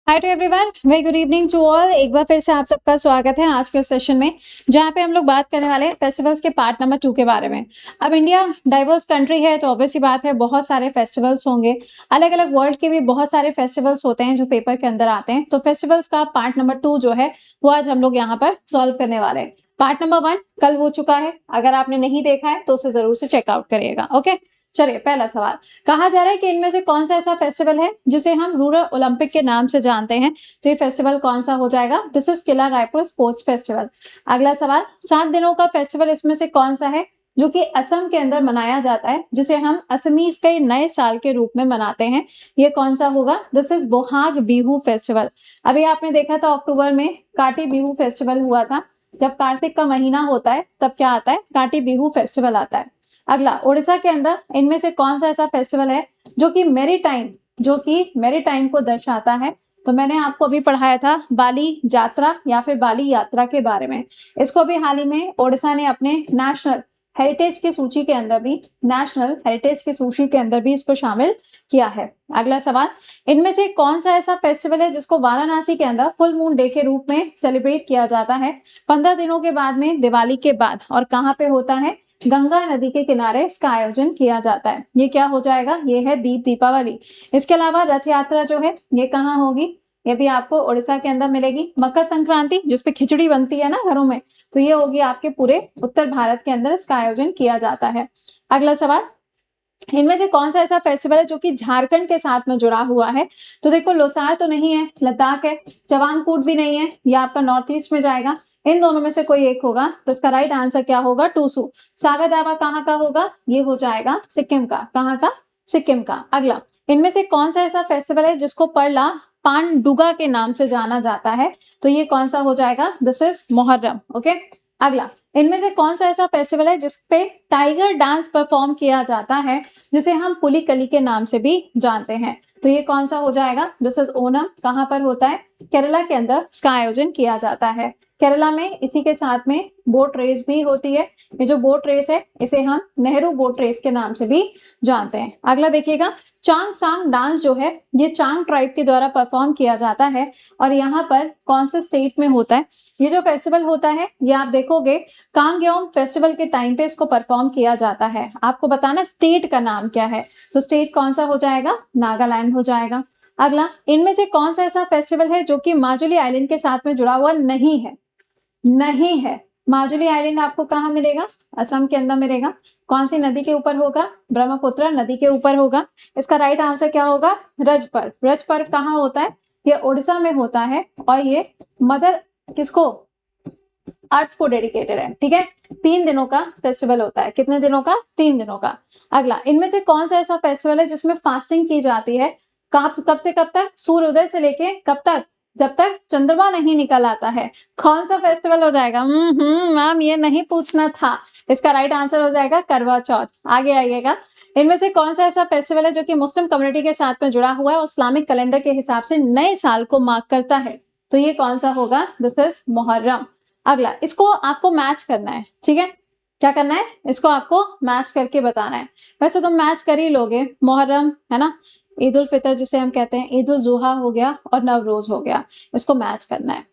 Hi to everyone, very good evening to all. एक बार फिर से आप सबका स्वागत है आज के सेशन में, जहाँ पे हम लोग बात करने वाले हैं फेस्टिवल्स के पार्ट नंबर 2 के बारे में। अब इंडिया डाइवर्स कंट्री है तो ऑब्वियसली बात है बहुत सारे फेस्टिवल्स होंगे। अलग अलग वर्ल्ड के भी बहुत सारे फेस्टिवल्स होते हैं जो पेपर के अंदर आते हैं। तो फेस्टिवल्स का पार्ट नंबर 2 जो है वो आज हम लोग यहाँ पर सॉल्व करने वाले हैं। पार्ट नंबर 1 कल हो चुका है, अगर आपने नहीं देखा है तो उसे जरूर से चेकआउट करिएगा। ओके, चलिए पहला सवाल। कहा जा रहा है कि इनमें से कौन सा ऐसा फेस्टिवल है जिसे हम रूरल ओलंपिक के नाम से जानते हैं। तो ये फेस्टिवल कौन सा हो जाएगा? This is Qila Raipur sports festival. अगला सवाल, 7 दिनों का फेस्टिवल इसमें से कौन सा है जो कि असम के अंदर मनाया जाता है, जिसे हम असमीज के नए साल के रूप में मनाते हैं? ये कौन सा होगा? This is Bohag Bihu festival. अभी आपने देखा था अक्टूबर में काटी बिहू फेस्टिवल हुआ था। जब कार्तिक का महीना होता है तब क्या आता है? काटी बिहू फेस्टिवल आता है। अगला, उड़ीसा के अंदर इनमें से कौन सा ऐसा फेस्टिवल है जो कि मेरीटाइम को दर्शाता है? तो मैंने आपको अभी पढ़ाया था बाली यात्रा या फिर बाली यात्रा के बारे में। इसको भी हाल ही में ओडिशा ने अपने नेशनल हेरिटेज की सूची के अंदर भी इसको शामिल किया है। अगला सवाल, इनमें से कौन सा ऐसा फेस्टिवल है जिसको वाराणसी के अंदर फुल मून डे के रूप में सेलिब्रेट किया जाता है 15 दिनों के बाद में, दिवाली के बाद, और कहाँ पे होता है? गंगा नदी के किनारे इसका आयोजन किया जाता है। ये क्या हो जाएगा? ये है दीपावली। इसके अलावा रथ यात्रा जो है ये कहाँ होगी? ये भी आपको उड़ीसा के अंदर मिलेगी। मकर संक्रांति जिसपे खिचड़ी बनती है ना घरों में, तो ये होगी आपके पूरे उत्तर भारत के अंदर इसका आयोजन किया जाता है। अगला सवाल, इनमें से कौन सा ऐसा फेस्टिवल है जो कि झारखंड के साथ में जुड़ा हुआ है? तो देखो, लोसार तो नहीं है, लद्दाख है, चवांगपुट भी नहीं है, ये आपका नॉर्थ ईस्ट में जाएगा। इन दोनों में से कोई एक होगा, तो इसका राइट आंसर क्या होगा? टूसू। सागा दावा कहाँ का होगा? ये हो जाएगा सिक्किम का। कहाँ का? सिक्किम का। अगला, इनमें से कौन सा ऐसा फेस्टिवल है जिसको परला पांडुगा के नाम से जाना जाता है? तो ये कौन सा हो जाएगा? This is Muharram. ओके। अगला, इनमें से कौन सा ऐसा फेस्टिवल है जिसपे टाइगर डांस परफॉर्म किया जाता है, जिसे हम पुलिकली के नाम से भी जानते हैं? तो ये कौन सा हो जाएगा? This is Onam. कहाँ पर होता है? केरला के अंदर इसका आयोजन किया जाता है। केरला में इसी के साथ में बोट रेस भी होती है। ये जो बोट रेस है इसे हम नेहरू बोट रेस के नाम से भी जानते हैं। अगला देखिएगा, चांग सांग डांस जो है ये चांग ट्राइब के द्वारा परफॉर्म किया जाता है, और यहाँ पर कौन से स्टेट में होता है? ये जो फेस्टिवल होता है ये आप देखोगे कांगयोम फेस्टिवल के टाइम पे इसको परफॉर्म किया जाता है। आपको बताना स्टेट का नाम क्या है, तो स्टेट कौन सा हो जाएगा? नागालैंड हो जाएगा। अगला, इनमें से कौन सा ऐसा फेस्टिवल है जो कि माजुली आइलैंड के साथ में जुड़ा हुआ नहीं है? नहीं है। माजुली आइलैंड आपको कहाँ मिलेगा? असम के अंदर मिलेगा। कौन सी नदी के ऊपर होगा? ब्रह्मपुत्र नदी के ऊपर होगा। इसका राइट आंसर क्या होगा? रज पर्व। रज पर्व कहाँ होता है? ये उड़ीसा में होता है, और ये मदर किसको? अर्थ को डेडिकेटेड है। ठीक है, 3 दिनों का फेस्टिवल होता है। कितने दिनों का? 3 दिनों का। अगला, इनमें से कौन सा ऐसा फेस्टिवल है जिसमें फास्टिंग की जाती है? कब से कब तक? सूर्योदय से लेके कब तक? जब तक चंद्रमा नहीं निकल आता है। कौन सा फेस्टिवल हो जाएगा? मैम ये नहीं पूछना था। इसका राइट आंसर हो जाएगा करवा चौथ। आगे आइएगा, इनमें से कौन सा ऐसा फेस्टिवल है जो कि मुस्लिम कम्युनिटी के साथ में जुड़ा हुआ है और इस्लामिक कैलेंडर के हिसाब से नए साल को मार्क करता है? तो ये कौन सा होगा? This is Muharram. अगला, इसको आपको मैच करना है। ठीक है, क्या करना है? इसको आपको मैच करके बताना है। वैसे तो मैच कर ही लोगे, मुहर्रम है ना, ईद उल फितर जिसे हम कहते हैं, ईद उल जुहा हो गया और नवरोज हो गया, इसको मैच करना है।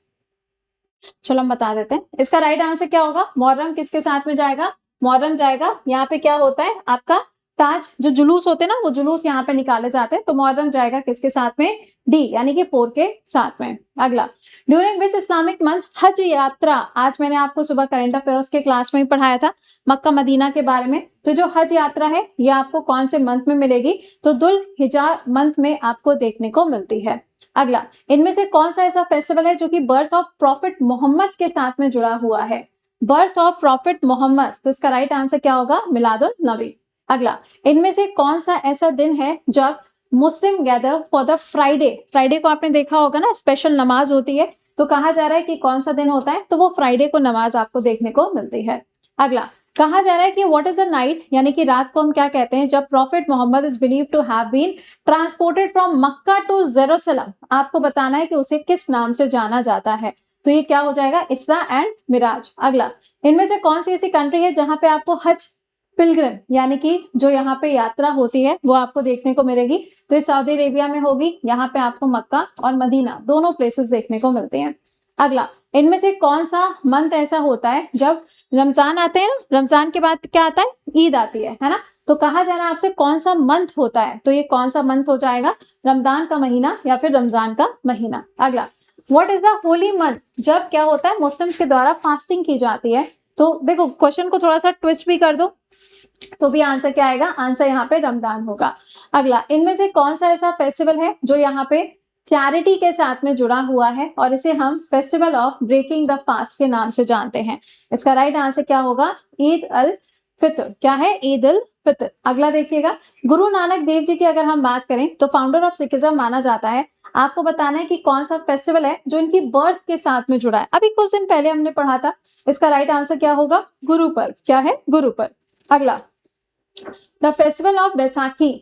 चलो हम बता देते हैं, इसका राइट आंसर क्या होगा? मुहर्रम किसके साथ में जाएगा? मुहर्रम जाएगा, यहाँ पे क्या होता है आपका ताज, जो जुलूस होते हैं ना वो जुलूस यहाँ पे निकाले जाते हैं, तो मुहर्रम जाएगा किसके साथ में? डी यानी कि 4 के साथ में। अगला, ड्यूरिंग विच इस्लामिक मंथ हज यात्रा, आज मैंने आपको सुबह करंट अफेयर्स के क्लास में ही पढ़ाया था मक्का मदीना के बारे में, तो जो हज यात्रा है ये आपको कौन से मंथ में मिलेगी? तो दुल हिजा मंथ में आपको देखने को मिलती है। अगला, इनमें से कौन सा ऐसा फेस्टिवल है जो कि बर्थ ऑफ प्रॉफिट मोहम्मद के साथ में जुड़ा हुआ है? बर्थ ऑफ प्रॉफिट मोहम्मद, तो इसका राइट आंसर क्या होगा? मिलादुन नबी। अगला, इनमें से कौन सा ऐसा दिन है जब मुस्लिम गैदर फॉर द फ्राइडे को आपने देखा होगा ना, स्पेशल नमाज होती है, तो कहा जा रहा है कि कौन सा दिन होता है? तो वो फ्राइडे को नमाज आपको देखने को मिलती है। अगला, कहा जा रहा है कि व्हाट इज अ नाइट, यानी कि रात को हम क्या कहते हैं जब prophet Muhammad is believe to have been transported from Mecca to Jerusalem? आपको बताना है कि उसे किस नाम से जाना जाता है, तो ये क्या हो जाएगा? इसरा एंड मिराज। अगला, इनमें से कौन सी ऐसी कंट्री है जहां पे आपको हज पिलग्रिम यानी कि जो यहाँ पे यात्रा होती है वो आपको देखने को मिलेगी। तो ये सऊदी अरेबिया में होगी। यहाँ पे आपको मक्का और मदीना दोनों प्लेसेस देखने को मिलते हैं। अगला, इनमें से कौन सा मंथ ऐसा होता है जब रमजान आते हैं ना, रमजान के बाद क्या आता है, ईद आती है ना। तो कहा जा रहा है आपसे कौन सा मंथ होता है, तो ये कौन सा मंथ हो जाएगा, रमजान का महीना या फिर रमजान का महीना। अगला, what is the Holi month, जब क्या होता है मुस्लिम्स के द्वारा फास्टिंग की जाती है। तो देखो क्वेश्चन को थोड़ा सा ट्विस्ट भी कर दो तो भी आंसर क्या आएगा, आंसर यहाँ पे रमजान होगा। अगला, इनमें से कौन सा ऐसा फेस्टिवल है जो यहाँ पे चैरिटी के साथ में जुड़ा हुआ है और इसे हम festival of breaking the fast के नाम से जानते हैं। इसका राइट आंसर क्या होगा, ईद अल फितर। क्या है, ईद उल फितर। अगला देखिएगा, गुरु नानक देव जी की अगर हम बात करें तो फाउंडर ऑफ सिखिज्म माना जाता है। आपको बताना है कि कौन सा फेस्टिवल है जो इनकी बर्थ के साथ में जुड़ा है। अभी कुछ दिन पहले हमने पढ़ा था। इसका राइट आंसर क्या होगा, गुरु पर्व। क्या है, गुरु पर्व। अगला, द फेस्टिवल ऑफ बैसाखी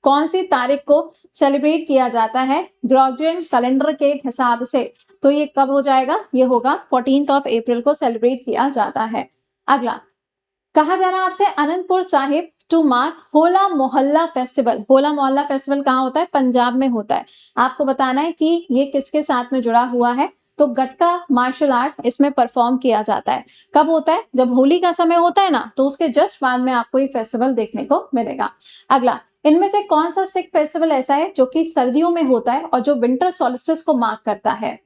कौन सी तारीख को सेलिब्रेट किया जाता है ग्रेगोरियन कैलेंडर के हिसाब से, तो ये कब हो जाएगा, ये होगा 14 अप्रैल को सेलिब्रेट किया जाता है। अगला, कहा जा रहा है आपसे अनंतपुर साहिब टू मार्क होला मोहल्ला फेस्टिवल। होला मोहल्ला फेस्टिवल कहाँ होता है, पंजाब में होता है। आपको बताना है कि ये किसके साथ में जुड़ा हुआ है, तो गटका मार्शल आर्ट इसमें परफॉर्म किया जाता है। कब होता है, जब होली का समय होता है ना, तो उसके जस्ट बाद में आपको ये फेस्टिवल देखने को मिलेगा। अगला, इनमें से कौन सा सिख फेस्टिवल ऐसा है जो कि सर्दियों में होता है और जो विंटर सॉल्स्टिस को मार्क करता है,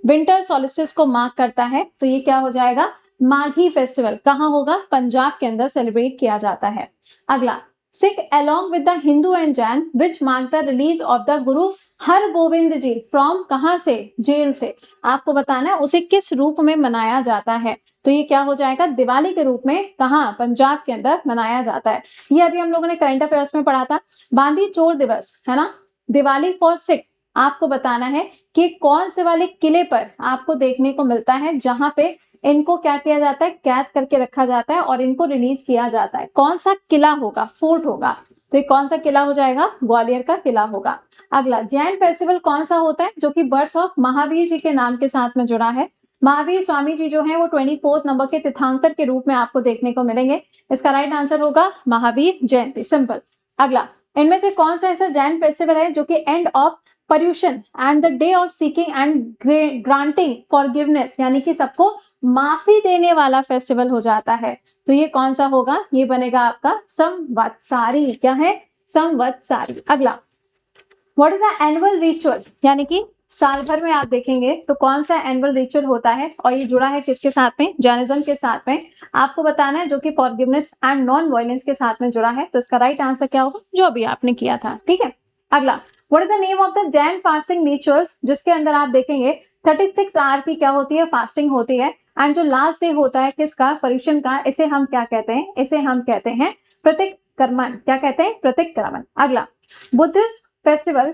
विंटर सॉल्स्टिस को मार्क करता है, तो ये क्या हो जाएगा, माघी फेस्टिवल। कहाँ होगा, पंजाब के अंदर सेलिब्रेट किया जाता है। अगला, Sikh along with the Hindu and Jain which mark the release of the Guru Hargovind ji from कहाँ से, जेल से। आपको बताना है उसे किस रूप में मनाया जाता है, तो ये क्या हो जाएगा, दिवाली के रूप में। कहाँ, पंजाब के अंदर मनाया जाता है। ये अभी हम लोगों ने करंट अफेयर्स में पढ़ा था। बांदी चोर दिवस है ना, दिवाली फॉर सिख। आपको बताना है कि कौन से वाले किले पर आपको देखने को मिलता है जहां पे इनको क्या किया जाता है, कैद करके रखा जाता है और इनको रिलीज किया जाता है। कौन सा किला होगा, फोर्ट होगा, तो ये कौन सा किला हो जाएगा, ग्वालियर का किला होगा। अगला, जैन फेस्टिवल कौन सा होता है जो कि बर्थ ऑफ महावीर जी के नाम के साथ में जुड़ा है। महावीर स्वामी जी जो है वो 24 नंबर के तीर्थंकर के रूप में आपको देखने को मिलेंगे। इसका राइट आंसर होगा महावीर जयंती, सिंपल। अगला, इनमें से कौन सा ऐसा जैन फेस्टिवल है जो कि end of Paryushan and the day of seeking and granting forgiveness यानी कि सबको माफी देने वाला फेस्टिवल हो जाता है, तो ये कौन सा होगा, ये बनेगा आपका संवत्सारी। क्या है, संवत्सारी। अगला, what is the annual ritual, यानी कि साल भर में आप देखेंगे तो कौन सा एनुअल रिचुअल होता है और ये जुड़ा है किसके साथ में, जैनिज्म के साथ में। आपको बताना है जो कि फॉरगिवनेस एंड नॉन वायलेंस के साथ में जुड़ा है, तो इसका राइट आंसर क्या होगा, जो अभी आपने किया था। ठीक है। अगला, what is the name of the Jain fasting rituals, जिसके अंदर आप देखेंगे 36 आवर की क्या होती है, फास्टिंग होती है। एंड जो लास्ट डे होता है किसका, पर्यूषण का, इसे हम क्या कहते हैं, इसे हम कहते हैं प्रतिक्रमण। क्या कहते हैं, प्रतिक्रमण। अगला, बुद्धिस्ट फेस्टिवल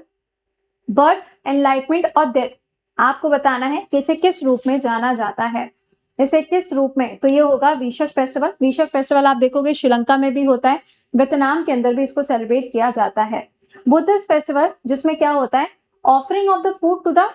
बर्थ, एनलाइटमेंट और डेथ। आपको बताना है कि इसे किस रूप में जाना जाता है, इसे किस रूप में, तो ये होगा विशक फेस्टिवल। विशक फेस्टिवल आप देखोगे श्रीलंका में भी होता है, वियतनाम के अंदर भी इसको सेलिब्रेट किया जाता है। बुद्धिस्ट फेस्टिवल जिसमें क्या होता है, offering of the food to the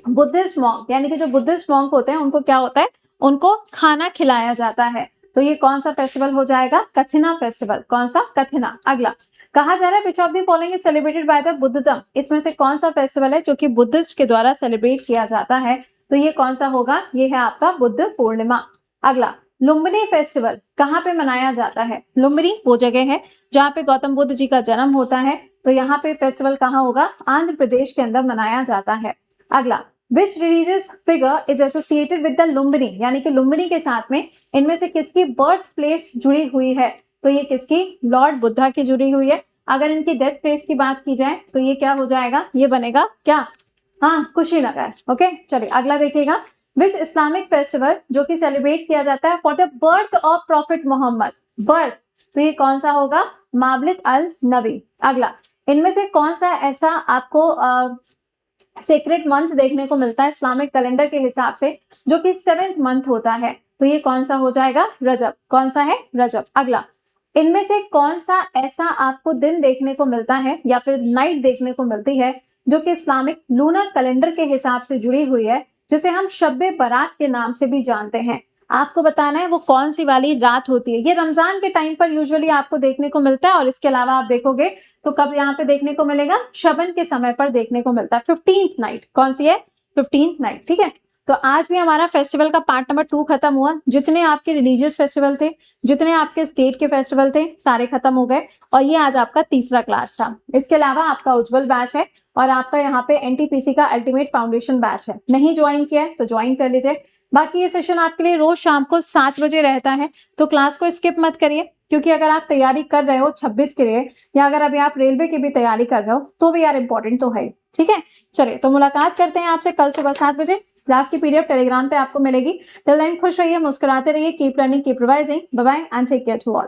Buddhist monk, यानी कि जो बुद्धिस्ट मॉन्क होते हैं उनको क्या होता है, उनको खाना खिलाया जाता है, तो ये कौन सा फेस्टिवल हो जाएगा, कथिना फेस्टिवल। कौन सा, कथिना। अगला, कहा जा रहा है which of the following is celebrated by the Buddhism, इसमें से कौन सा फेस्टिवल है जो कि बुद्धिस्ट के द्वारा सेलिब्रेट किया जाता है, तो ये कौन सा होगा, ये है आपका बुद्ध पूर्णिमा। अगला, लुम्बिनी फेस्टिवल कहाँ पे मनाया जाता है, लुम्बिनी वो जगह है जहाँ पे गौतम बुद्ध जी का जन्म होता है, तो यहाँ पे फेस्टिवल कहाँ होगा, आंध्र प्रदेश के अंदर मनाया जाता है। अगला, which religious figure is associated with the Lumbini, यानी कि लुम्बिनी के साथ में इनमें से किसकी बर्थ प्लेस जुड़ी हुई है, तो ये किसकी, लॉर्ड बुद्धा की जुड़ी हुई है। अगर इनकी डेथ प्लेस की बात की जाए तो ये क्या हो जाएगा, ये बनेगा क्या, हाँ, कुशीनगर। ओके, चलिए अगला देखिएगा, विच इस्लामिक फेस्टिवल जो कि सेलिब्रेट किया जाता है for the birth of prophet Muhammad, birth, तो ये कौन सा होगा, मावलिद अल नबी। अगला, इनमें से कौन सा ऐसा आपको सेक्रेट मंथ देखने को मिलता है इस्लामिक कैलेंडर के हिसाब से जो कि 7th मंथ होता है, तो ये कौन सा हो जाएगा, रजब। कौन सा है, रजब। अगला, इनमें से कौन सा ऐसा आपको दिन देखने को मिलता है या फिर नाइट देखने को मिलती है जो कि इस्लामिक लूनर कैलेंडर के हिसाब से जुड़ी हुई है, जिसे हम शब्बे बारात के नाम से भी जानते हैं। आपको बताना है वो कौन सी वाली रात होती है। ये रमजान के टाइम पर यूजुअली आपको देखने को मिलता है और इसके अलावा आप देखोगे तो कब यहाँ पे देखने को मिलेगा, शबन के समय पर देखने को मिलता है। 15th नाइट कौन सी है, 15th नाइट। ठीक है, तो आज भी हमारा फेस्टिवल का पार्ट नंबर 2 खत्म हुआ। जितने आपके रिलीजियस फेस्टिवल थे, जितने आपके स्टेट के फेस्टिवल थे, सारे खत्म हो गए और ये आज आपका तीसरा क्लास था। इसके अलावा आपका उज्जवल बैच है और आपका यहाँ पे एनटीपीसी का अल्टीमेट फाउंडेशन बैच है। नहीं ज्वाइन किया है तो ज्वाइन कर लीजिए। बाकी ये सेशन आपके लिए रोज शाम को 7 बजे रहता है, तो क्लास को स्किप मत करिए, क्योंकि अगर आप तैयारी कर रहे हो 26 के लिए या अगर अभी आप रेलवे की भी तैयारी कर रहे हो तो भी यार इंपॉर्टेंट तो है। ठीक है, चलिए तो मुलाकात करते हैं आपसे कल सुबह 7 बजे। क्लास की पीडीएफ टेलीग्राम पे आपको मिलेगी। टिल देन खुश रहिए, मुस्कुराते रहिए, keep learning, keep revising. Bye bye and take care to all.